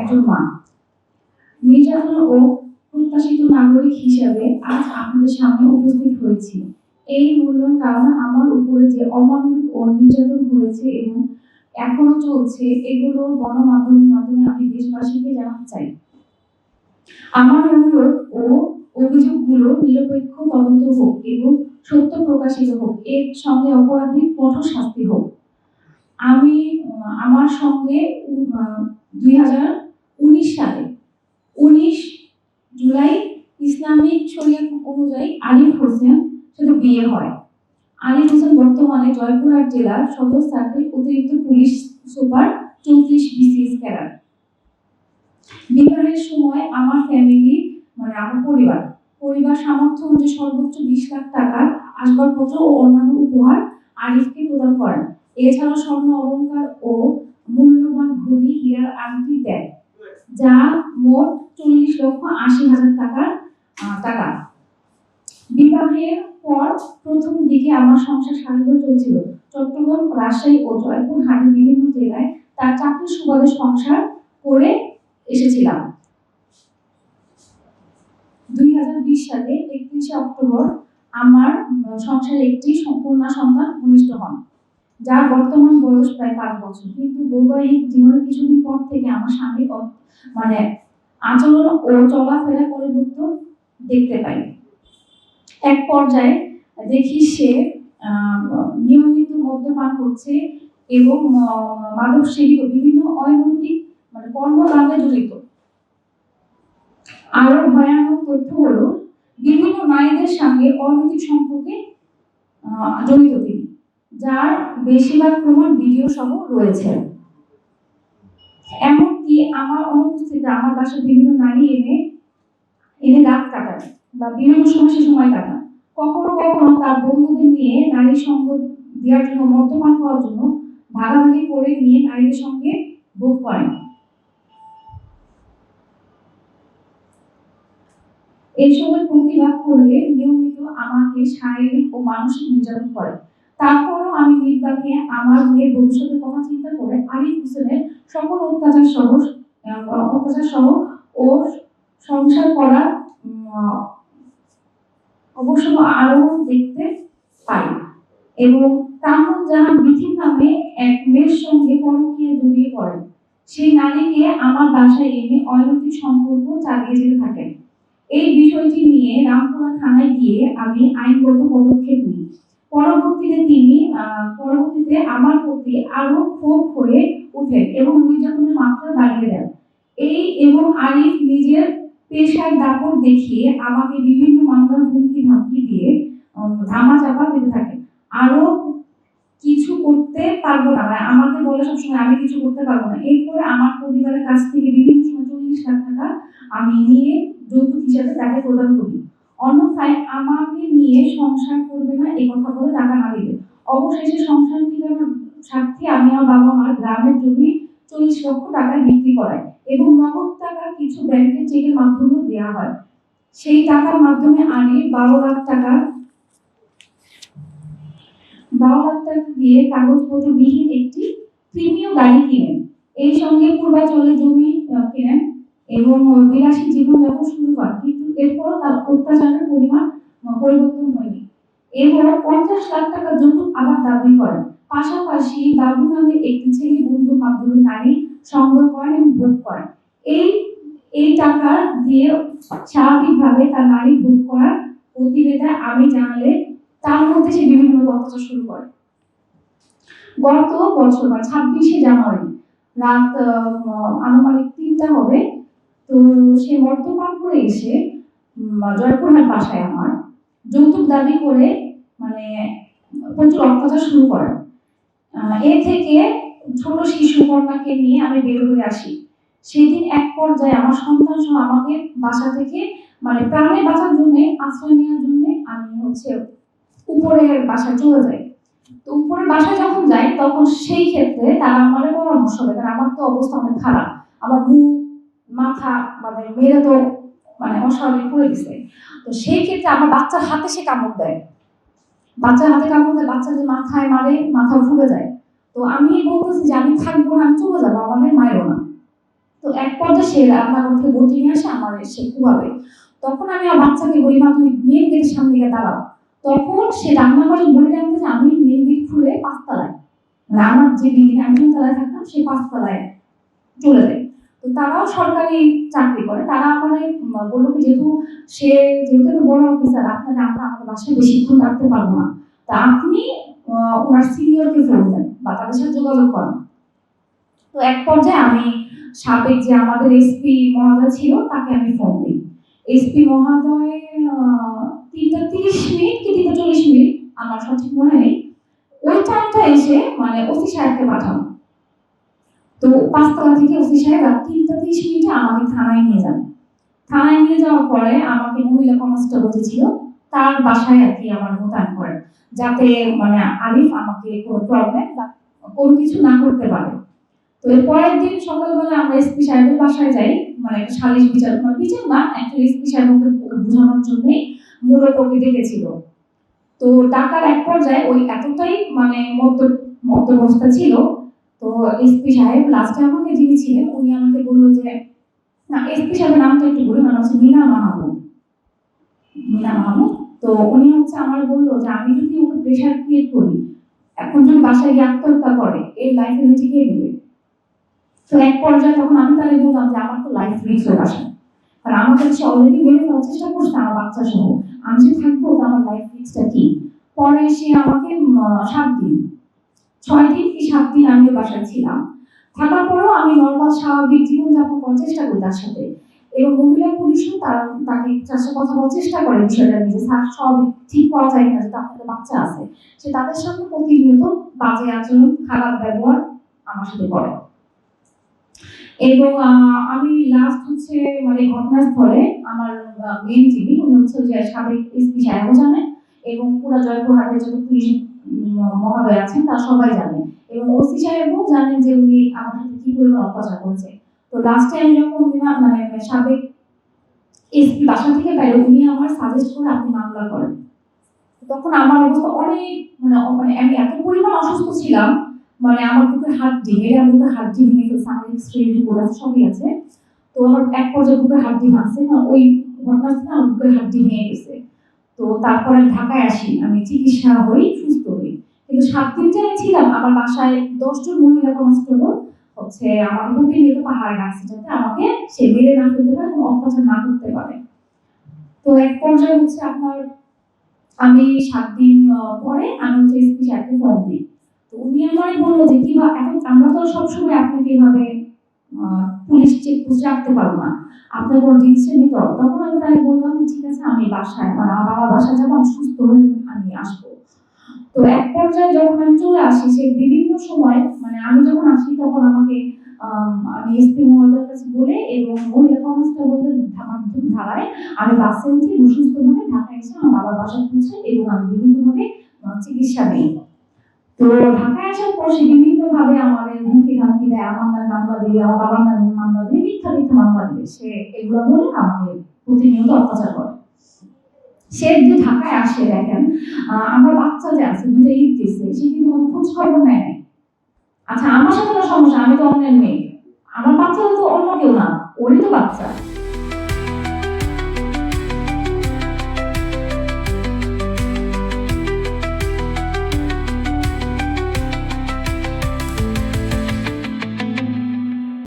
একজন মা। নির্যাতন ও প্রত্যাশিত নাগরিক হিসেবে আজ আপনাদের সামনে উপস্থিত হয়েছি। এই মূল্যায়ন কারণে আমার উপরে যে অমানবিক ও নির্যাতন হয়েছে এবং এখনো চলছে, এগুলো গণমাধ্যমের মাধ্যমে আমি দেশবাসীকে জানাতে চাই। আমার অনুরোধ ও অভিযোগগুলো নিরপেক্ষ তদন্ত হোক এবং সত্য প্রকাশিত হোক, এর সঙ্গে অপরাধীর কঠোর শাস্তি হোক। আমি আমার সঙ্গে 2019 সালে 19 জুলাই ইসলামিক শরিয়াত অনুযায়ী আলিফ হোসেন সাথে বিয়ে হয়। আলিফ হোসেন বর্তমানে জয়পুরহাট জেলার সদর সার্কেল অতিরিক্ত পুলিশ সুপার 34 BCS ক্যাডার। বিবাহের সময় আমার ফ্যামিলি মানে আমার পরিবার সামর্থ্য অনুযায়ী সর্বোচ্চ 20 লাখ টাকার আসবাবপত্র ও অন্যান্য উপহার আলিফকে প্রদান করেন। এছাড়াও স্বর্ণ অলংকার ও মূল্যবান ঘড়ি, হীরার আংটি দেয়, যা মোট 40,80,000 টাকা। বিবাহের পর প্রথম দিকে আমার সংসার স্বাভাবিকভাবে চলছিল। চট্টগ্রাম, রাজশাহী ও জয়পুরহাটের বিভিন্ন জেলায় তার চাকরির সুবাদে সংসার করে এসেছিলাম। 2020 সালে 31 অক্টোবর আমার সংসারে একটি কন্যা সন্তান ভূমিষ্ঠ হন, যার বর্তমান বয়স প্রায় 5 বছর। কিন্তু বৈবাহিক জীবনের কিছুদিন পর থেকে আমার স্বামী মানে আচরণ ও চলাফেরা পরিবর্তন দেখতে পাই। এক পর্যায়ে দেখি সে নিয়মিত মদ্যপান করছে এবং মাদক সেবী ও বিভিন্ন অনৈতিক কর্মকাণ্ডে জড়িত। আরো ভয়ানক তথ্য হলো বিভিন্ন নারীদের সঙ্গে অনৈতিক সম্পর্কে জড়িত তিনি, যার বেশিরভাগ প্রমাণ ভিডিও সহ রয়েছে। এমনকি আমার অনুপস্থিতিতে আমার বাসায় বিভিন্ন নারী এনে রাত কাটায় বা বিভিন্ন সময় সে সময় কাটায়। কখনো কখনো তার বন্ধুদের নিয়ে নারীর সঙ্গ দেওয়ার জন্য, মদ্যপান করার জন্য ভাগাভাগি করে নিয়ে নারীদের সঙ্গে ভোগ করেন। এসবের প্রতিবাদ করলে নিয়মিত আমাকে শারীরিক ও মানসিক নির্যাতন করে। তারপরও আমি নির্বাকে আমার মেয়ের ভবিষ্যতের কথা চিন্তা করে আলিফ হোসেনের সকল অত্যাচার সহ ও সংসার করার অবশ্য আরো দেখতে পাই এবং কামরুল জাহান বিথি নামে এক মেয়ের সঙ্গে পরকীয়া জড়িয়ে পড়েন। সেই নারীকে আমার বাসায় এনে অনৈতিক সম্পর্ক চালিয়ে যেতে থাকেন। এই বিষয়টি নিয়ে রামপুরা থানায় গিয়ে আমি আইনগত পদক্ষেপ নিই। পরবর্তীতে আমার প্রতি আরো ক্ষোভ হয়ে ওঠেন এবং নির্যাতনের মাত্রা বাড়িয়ে দেন। এবং আলিফ নিজের পেশার দাপট দেখিয়ে আমাকে বিভিন্ন মামলার হুমকি ধামকি দিয়ে ধামাচাপা দিতে থাকে। আরো কিছু করতে পারবো না, আমাকে বলে সবসময় আমি কিছু করতে পারবো না। এরপরে আমার পরিবারের কাছ থেকে বিভিন্ন সময় 40 লাখ টাকা আমি নিয়ে যৌতুক হিসাবে তাকে প্রদান করি। অন্যথায় আমাকে নিয়ে সংসার করবে না এই কথা বলে টাকা না দিলে। অবশেষে সংসার টিকানোর স্বার্থে আমি আমার বাবা মার গ্রামের জমি 40 লক্ষ টাকায় বিক্রি করাই এবং নগদ টাকা কিছু ব্যাংকের চেকের মাধ্যমে দেওয়া হয়। সেই টাকার মাধ্যমে আমি 12 লাখ টাকা দিয়ে কাগজপত্র বিহীন একটি প্রিমিয়াম গাড়ি কিনেন। এই সঙ্গে পূর্বাচলে জমি কেনেন এবং বিলাসী জীবনযাপন শুরু করেন। কিন্তু এরপরও তার অত্যাচারের পরিমাণ পরিবর্তন হয়নি এবং 50 লাখ টাকা যৌতুক আবার দাবি করেন। পাশাপাশি বাবু নামে একটি ছেলে বন্ধুর মাধ্যমে নারী সংগ্রহ করেন এবং ভোগ করেন। এই টাকা দিয়ে স্বাভাবিকভাবে তার নারী ভোগ করার প্রতিবেদন আমি জানালে তার মধ্যে সে বিভিন্ন অত্যাচার শুরু করে। গত বছর 26শে জানুয়ারি রাত আনুমানিক 3টা হবে, তো সে মদ্যপান করে এসে জয়পুরহাট বাসায় আমার যৌতুক দাবি করে প্রচুর অত্যাচার শুরু করে। এ থেকে ছোট শিশু কন্যাকে নিয়ে আমি বের হয়ে আসি। সেদিন এক পর্যায়ে আমার সন্তান সহ আমাকে বাসা থেকে প্রাণে বাঁচার জন্য আশ্রয় নেওয়ার জন্য আমি উপরের বাসায় চলে যাই। তো উপরের বাসায় যখন যাই তখন সেই ক্ষেত্রে তারা আমার পরামর্শ দেয়, কারণ আমার তো অবস্থা অনেক খারাপ, আমার মুখ মাথা মেরে তো অস্বাভাবিক করে দিচ্ছে। তো সেই ক্ষেত্রে আমার বাচ্চার হাতে সে কামড় দেয়, বাচ্চা যে মাথায় মারে, মাথা ফুলে যায়। তো আমি বলতেছি যে আমি থাকবো না, আমি চলে যাবো, আমাদের মায়েরও না। তো এক পর্যায়ে সে রান্নাঘর থেকে বটি নিয়ে আসে আমার সে কুবাবে। তখন আমি আমার বাচ্চাকে বলি, মা তুমি মেন গেটের সামনে গিয়ে দাঁড়াও। তখন সে রান্নাঘরে বলে রাখতে যে আমি মেন গেট খুলে ৫ তলায়, মানে আমার যে বিল্ডিং আমি ৩ তলায় থাকতাম সে ৫ তলায় চলে যায়। তো তারাও সরকারি চাকরি করে, তারা আমার বললো কি যেহেতু এত বড় অফিসার আপনারা আমরা আমাদের বাসায় বেশিক্ষণ রাখতে পারবো না, তা আপনি ওনার সিনিয়রকে ফোন দেন বা তাদের সাথে যোগাযোগ করেন। তো এক পর্যায়ে আমি সাবেক যে আমাদের এসপি মহোদয় ছিল তাকে আমি ফোন দিই। এসপি মহোদয় ৩টা ৩০ মিনিট কি ৩টা ৪০ মিনিট আমার সঠিক মনে নেই, ওই টাইমটা এসে মানে ওসি সাহেবকে পাঠানো। তো ৫ তলা থেকে ওসি সাহেব ৩টা ৩০ মিনিটে আমাকে থানায় নিয়ে যান। থানায় নিয়ে যাওয়ার পরে আমাকে মহিলা কনস্টেবল যে ছিল তার বাসায় আর কি আমার মোতায়েন করেন, যাতে মানে আরিফ আমাকে কোনো প্রবলেম বা কোনো কিছু না করতে পারে। তো এর পরের দিন সকালবেলা আমরা এসপি সাহেবের বাসায় যাই, মানে একটা সালিশ বিচার, মানে বিচার না, একটা এসপি সাহেবকে বোঝানোর জন্যই মূলত ওকে ডেকেছিল। তো ডাকার এক পর্যায়ে ওই এতটাই মানে মধ্যবস্থা ছিল, তো এসপি সাহেব লাস্টে আমাকে যিনি ছিলেন উনি আমাকে বললো যে, না এসপি সাহেবের নামটা একটু বলুন, নাম হচ্ছে মিনা মাহমুদ। মিনা মাহমুদ। তো উনি হচ্ছে আমার বললো যে আমি যদি ওকে প্রেশার ক্রিয়েট করি, এখন যদি বাসায় গিয়ে আত্মহত্যা করে এর লাইফ এনে টিকিয়ে দেবে। তো এক পর্যায়ে তখন আমি তাকে বললাম যে আমার তো লাইফ রিস্ক হয়ে আসে, কারণ আমার কাছে অলরেডি মেরে ফেলার চেষ্টা করছে আমার বাচ্চা সহ, আমি যে থাকবো তো আমার লাইফ রিস্কটা কি। পরে সে আমাকে ৭ দিন ৬ দিন কি ৭ দিন আমিও বাসায় ছিলাম। থাকার পরেও আমি নর্মাল স্বাভাবিক জীবনযাপন করার চেষ্টা করি তার সাথে, এবং মহিলা পুলিশও তাকে তার সাথে কথা বলার চেষ্টা করে বিষয়টা নিয়ে যে স্যার সব ঠিক করা যায় কিনা, যেহেতু আপনাদের বাচ্চা আছে। সে তাদের সামনে প্রতিনিয়ত বাজে আচরণ খারাপ ব্যবহার আমার সাথে করে। এবং আমি লাস্ট হচ্ছে মানে ঘটনাস্থলে আমার মেন যিনি উনি হচ্ছে যে সাবেক এসপি সাহেবও জানেন, এবং পুরো জয়পুরহাটের যত পুলিশ মহোদয় আছেন তারা সবাই জানেন, এবং ওসি সাহেবও জানেন যে উনি আমার সাথে কি পরিমাণ অত্যাচার করেছে। তো লাস্ট টাইম যখন মানে সাবেক এসপি বাসা থেকে বাইরে উনি আমার সাজেস্ট করে আপনি মামলা করেন। তখন আমার অবস্থা অনেক মানে আমি এত পরিমাণ অসুস্থ ছিলাম, মানে আমার বুকের হাড্ডি আমার বুকের হাড্ডি ভেঙে ফেলছে, আমার এক্সরে রিপোর্ট আছে সবই আছে। তো আমার এক পর্যায়ে বুকের হাড্ডি ভাঙছে না, ওই ঘটনাস্থলে আমার বুকের হাড্ডি ভেঙে গেছে। তো তারপরে আমি ঢাকায় আসি, আমি চিকিৎসা হই, সুস্থ হই। কিন্তু ৭ দিন যে আমি ছিলাম আমার বাসায় ১০ জন মহিলা কনস্টেবল হচ্ছে আমাকে প্রতিনিয়ত পাহাড়ে রাখছে যাতে আমাকে সে মেরে না ফেলতে পারে, কোনো অত্যাচার না করতে পারে। তো এক পর্যায়ে হচ্ছে আপনার আমি ৭ দিন পরে আমি হচ্ছে এসপি সাহেবকে ফোন দিই। তো উনি আমায় বললো যে কিভাবে, এখন আমরা তো সবসময় আপনাকে এভাবে পুলিশ চেকপোস্টে রাখতে পারবো না, আপনার কোনো ডিসিশন নিতে হবে। তখন আমি তাকে বললাম যে ঠিক আছে আমি বাসায় মানে আমার বাবার বাসায় যাবো, আমি সুস্থ হয়ে আমি আসবো। তো এক পর্যায়ে যখন আমি চলে আসি সে বিভিন্ন সময় মানে আমি যখন আসি তখন আমাকে আমি এসপি মহোদয়ের কাছে বলে এবং মহিলা কনস্টেবলদের মাধ্যম ধারায় আমি বাসে উঠি সুস্থভাবে ঢাকায় এসে আমার বাবার বাসায় পৌঁছাই এবং আমি বিভিন্নভাবে চিকিৎসা নিই। তো ঢাকায় আসার পর সে বিভিন্নভাবে আমাদের হুমকি ধামকি দেয়, আমার নামে মামলা দিবে, আমার বাবার নামে মামলা দিবে, মিথ্যা মিথ্যা মামলা দিবে, সে এগুলো বলে আমাকে প্রতিনিয়ত অত্যাচার করে। সে যে ঢাকায় আসে দেখেন আমার বাচ্চা যে আছে 2টা ঈদ গেছে, সে কিন্তু কোনো খোঁজ খবর নেয় নাই। আচ্ছা আমার সাথে তো সমস্যা, আমি তো অন্যের মেয়ে, আমার বাচ্চা তো অন্য কেউ না, ওরই তো বাচ্চা।